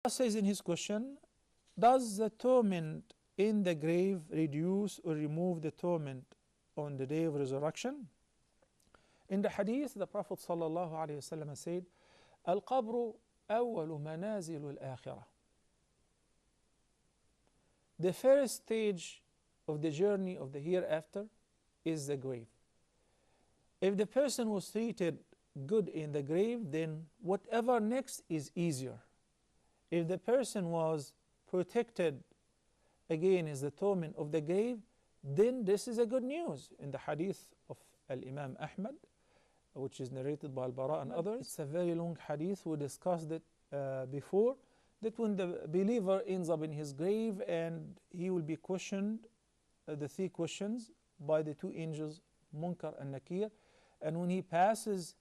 Says in his question, does the torment in the grave reduce or remove the torment on the day of resurrection? In the hadith, the Prophet ﷺ said, Al-qabru awwalu manazil al-akhirah. The first stage of the journey of the hereafter is the grave. If the person was treated good in the grave, then whatever next is easier. If the person was protected against the torment of the grave, then this is a good news. In the hadith of Al-Imam Ahmad, which is narrated by Al-Bara and others, it's a very long hadith, we discussed it before, that when the believer ends up in his grave and he will be questioned, the three questions by the two angels, Munkar and Nakir, and when he passes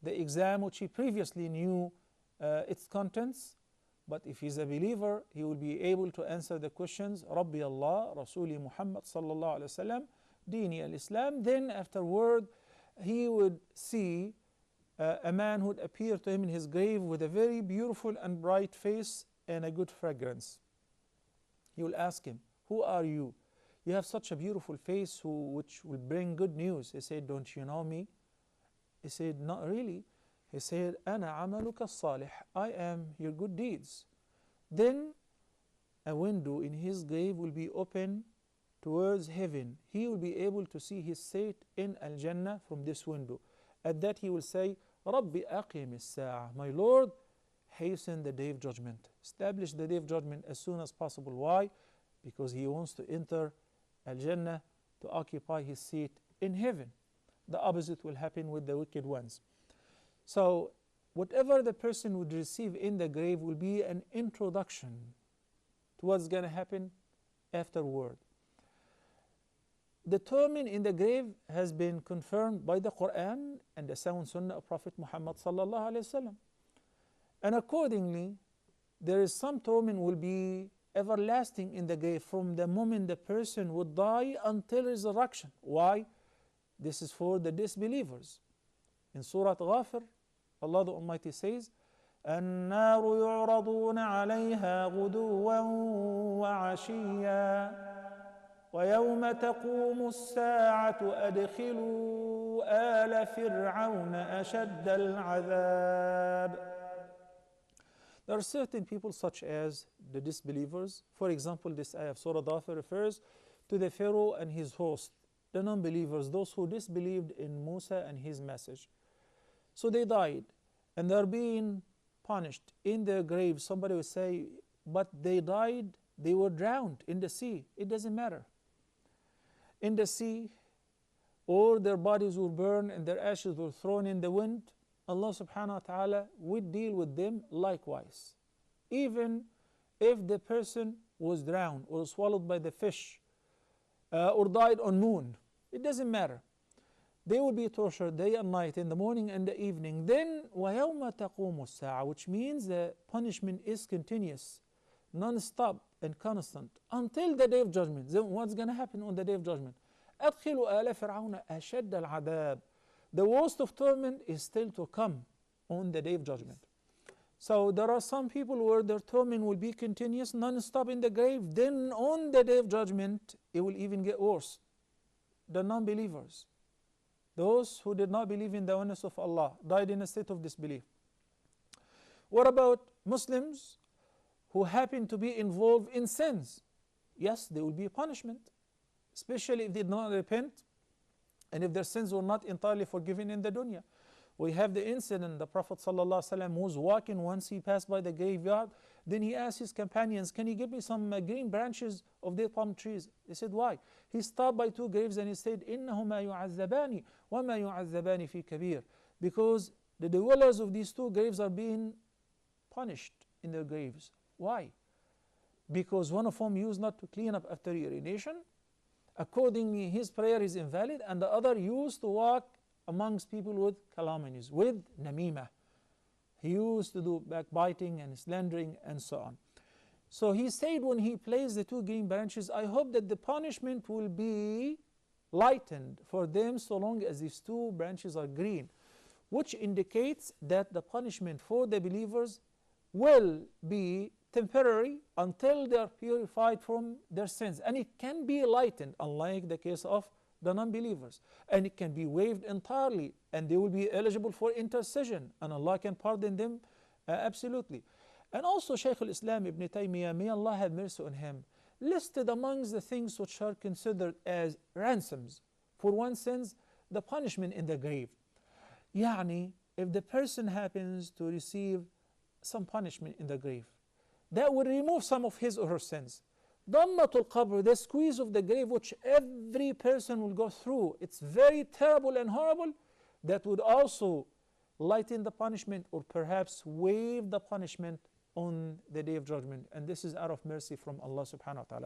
the exam which he previously knew its contents, but if he's a believer, he will be able to answer the questions, Rabbi Allah, Rasuli Muhammad sallallahu alayhi wa sallam, Dini al-Islam. Then afterward, he would see a man who would appear to him in his grave with a very beautiful and bright face and a good fragrance. He will ask him, who are you? You have such a beautiful face which will bring good news. He said, don't you know me? He said, not really. He said, Ana amaluka salih, I am your good deeds. Then a window in his grave will be open towards heaven. He will be able to see his seat in Al-Jannah from this window. At that he will say, Rabbi aqim as-sa'a, my Lord, hasten the day of judgment. Establish the day of judgment as soon as possible. Why? Because he wants to enter Al-Jannah to occupy his seat in heaven. The opposite will happen with the wicked ones. So whatever the person would receive in the grave will be an introduction to what's going to happen afterward. The torment in the grave has been confirmed by the Quran and the sound Sunnah of Prophet Muhammad sallallahu alaihi wasallam. And accordingly, there is some torment will be everlasting in the grave from the moment the person would die until resurrection. Why? This is for the disbelievers. In Surah Ghafir, Allah the Almighty says, النار يعرضون عليها غدوا وعشيا ويوم تقوم الساعة أدخلوا آل فرعون أشد العذاب. There are certain people such as the disbelievers. For example, this ayah of Surah Ghafir refers to the Pharaoh and his host, the non-believers, those who disbelieved in Musa and his message. So they died and they're being punished in their graves. Somebody will say, but they died, they were drowned in the sea. It doesn't matter. In the sea, or their bodies were burned and their ashes were thrown in the wind, Allah subhanahu wa ta'ala would deal with them likewise. Even if the person was drowned or swallowed by the fish or died on moon, it doesn't matter. They will be tortured day and night, in the morning and the evening. Then وَيَوْمَ تَقُومُ السَّاعَةِ, which means the punishment is continuous, non-stop and constant until the day of judgment. Then what's going to happen on the day of judgment? أَدْخِلُوا آلَ فِرْعَوْنَ أَشَدَّ الْعَذَابِ. The worst of torment is still to come on the day of judgment. So there are some people where their torment will be continuous, non-stop in the grave. Then on the day of judgment, it will even get worse. The non-believers, those who did not believe in the oneness of Allah, died in a state of disbelief. What about Muslims who happen to be involved in sins? Yes, there will be a punishment, especially if they did not repent and if their sins were not entirely forgiven in the dunya. We have the incident, the Prophet ﷺ was walking once, he passed by the graveyard. Then he asked his companions, can you give me some green branches of the palm trees? They said, why? He stopped by two graves and he said, إِنَّهُمَا يُعَذَّبَانِ وَمَا يُعَذَّبَانِ فِي كَبِيرٍ. Because the dwellers of these two graves are being punished in their graves. Why? Because one of them used not to clean up after urination. Accordingly, his prayer is invalid. And the other used to walk amongst people with calumnies, with namimah. He used to do backbiting and slandering and so on. So he said when he placed the two green branches, I hope that the punishment will be lightened for them so long as these two branches are green, which indicates that the punishment for the believers will be temporary until they are purified from their sins. And it can be lightened, unlike the case of the non-believers. And it can be waived entirely, and they will be eligible for intercession, and Allah can pardon them absolutely. And also Shaykh al-Islam Ibn Taymiyyah, may Allah have mercy on him, listed amongst the things which are considered as ransoms for one's sins, the punishment in the grave. Yani, if the person happens to receive some punishment in the grave, that will remove some of his or her sins. Dammatul qabr, the squeeze of the grave, which every person will go through, it's very terrible and horrible, that would also lighten the punishment or perhaps waive the punishment on the day of judgment. And this is out of mercy from Allah subhanahu wa ta'ala.